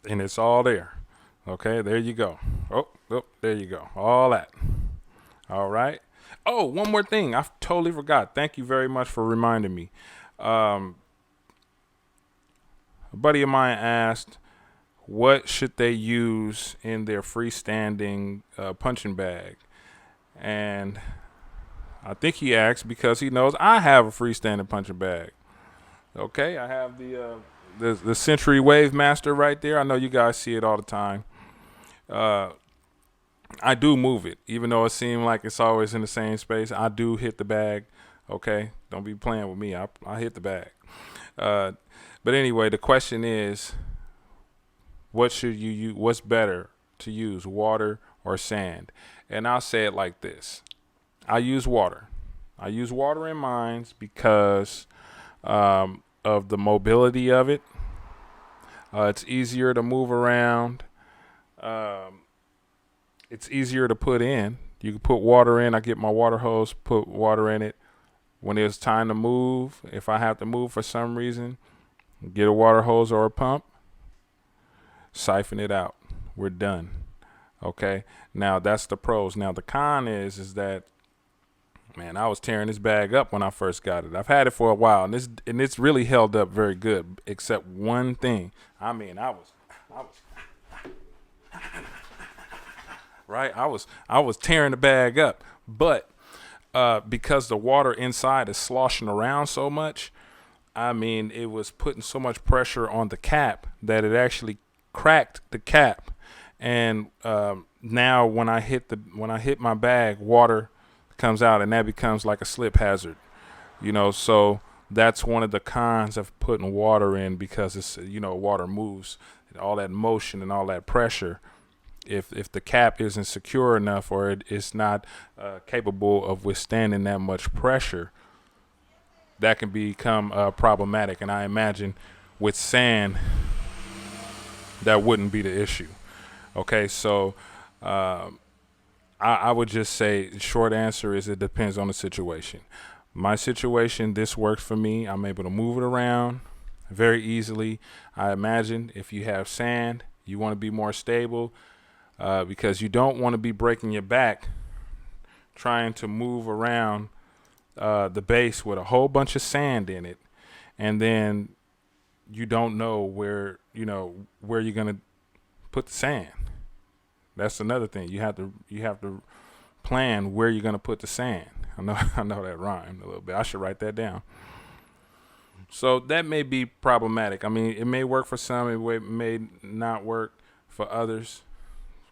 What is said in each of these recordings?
and it's all there. Okay, there you go. Oh, there you go. All that. All right. Oh, one more thing. I totally forgot. Thank you very much for reminding me. Um, a buddy of mine asked, what should they use in their freestanding punching bag? And I think he asked because he knows I have a freestanding punching bag. Okay, I have the Century Wave Master right there. I know you guys see it all the time. Uh, I do move it, even though it seems like it's always in the same space. I do hit the bag. Okay, don't be playing with me. I hit the bag. Uh, but anyway, the question is, what should you use? What's better to use, water or sand? And I'll say it like this: I use water. I use water in mines because of the mobility of it. It's easier to move around. Um, it's easier to put in. You can put water in. I get my water hose, put water in it. When it's time to move, if I have to move for some reason, get a water hose or a pump, siphon it out. We're done. Okay. Now that's the pros. Now the con is that, man, I was tearing this bag up when I first got it. I've had it for a while, and it's really held up very good, except one thing. I mean, I was right. I was tearing the bag up, but because the water inside is sloshing around so much, I mean, it was putting so much pressure on the cap that it actually cracked the cap. And now when I hit my bag, water comes out, and that becomes like a slip hazard. So that's one of the cons of putting water in, because water moves, all that motion and all that pressure. If the cap isn't secure enough, or it's not capable of withstanding that much pressure, that can become problematic. And I imagine with sand, that wouldn't be the issue. Okay, so I would just say the short answer is it depends on the situation. My situation, this works for me. I'm able to move it around very easily. I imagine if you have sand, you want to be more stable, because you don't want to be breaking your back trying to move around the base with a whole bunch of sand in it, and then you don't know where you're gonna put the sand. That's another thing. You have to plan where you're gonna put the sand. I know I know that rhymed a little bit. I should write that down. So that may be problematic. I mean, it may work for some, may not work for others.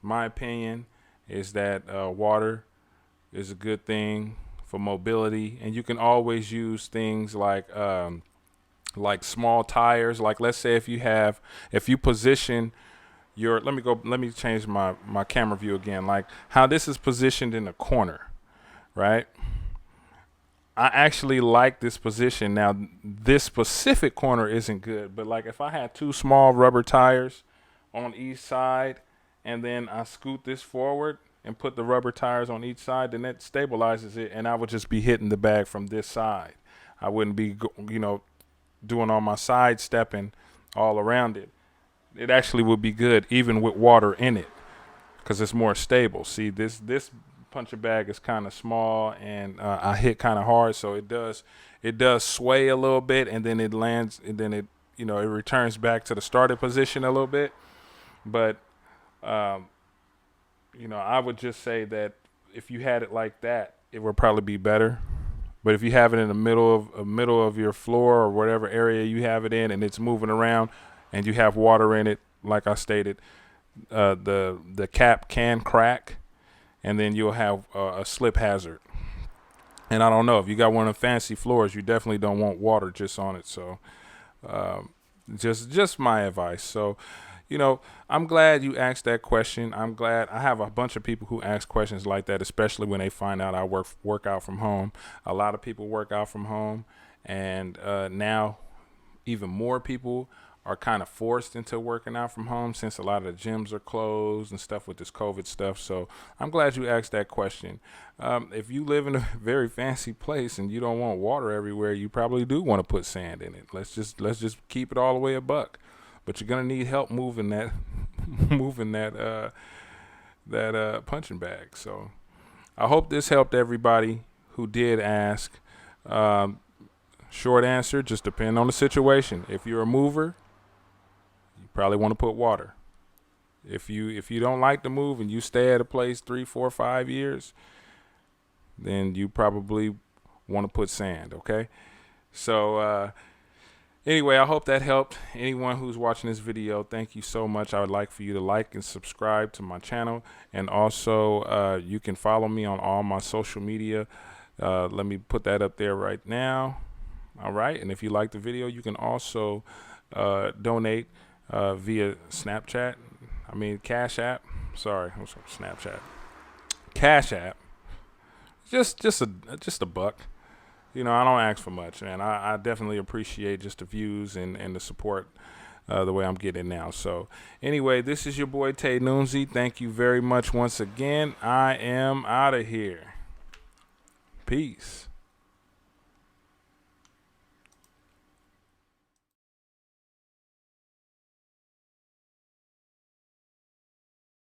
My opinion is that water is a good thing for mobility, and you can always use things like small tires. Like, let's say if you position let me change my camera view again, like how this is positioned in the corner, right? I actually like this position. Now, this specific corner isn't good, but like if I had two small rubber tires on each side, and then I scoot this forward and put the rubber tires on each side, then that stabilizes it, and I would just be hitting the bag from this side. I wouldn't be, doing all my side stepping all around it. It actually would be good even with water in it, because it's more stable. See, this puncher bag is kind of small, and I hit kind of hard, so it does sway a little bit, and then it lands, and then it returns back to the starting position a little bit. But um, I would just say that if you had it like that, it would probably be better. But if you have it in the middle of your floor, or whatever area you have it in, and it's moving around, and you have water in it, like I stated, the cap can crack, and then you'll have a slip hazard. And I don't know, if you got one of the fancy floors, you definitely don't want water just on it. So um, just my advice. So I'm glad you asked that question. I'm glad I have a bunch of people who ask questions like that, especially when they find out I work out from home. A lot of people work out from home, and now even more people are kind of forced into working out from home, since a lot of the gyms are closed and stuff with this COVID stuff. So I'm glad you asked that question. If you live in a very fancy place and you don't want water everywhere, you probably do want to put sand in it. Let's just keep it all the way a buck. but you're gonna need help moving that moving that punching bag. So I hope this helped everybody who did ask. Short answer, just depend on the situation. If you're a mover, you probably want to put water. If you don't like to move and you stay at a place 3, 4, 5 years, then you probably want to put sand. Okay. So anyway, I hope that helped. Anyone who's watching this video, thank you so much. I would like for you to like and subscribe to my channel, and also you can follow me on all my social media. Let me put that up there right now. All right, and if you like the video, you can also donate via Snapchat. I mean Cash App. Sorry, what's up, Snapchat? Cash App. Just a buck. You know, I don't ask for much, man. I definitely appreciate just the views and the support the way I'm getting now. So anyway, this is your boy TeNoonzie. Thank you very much once again. I am out of here. Peace.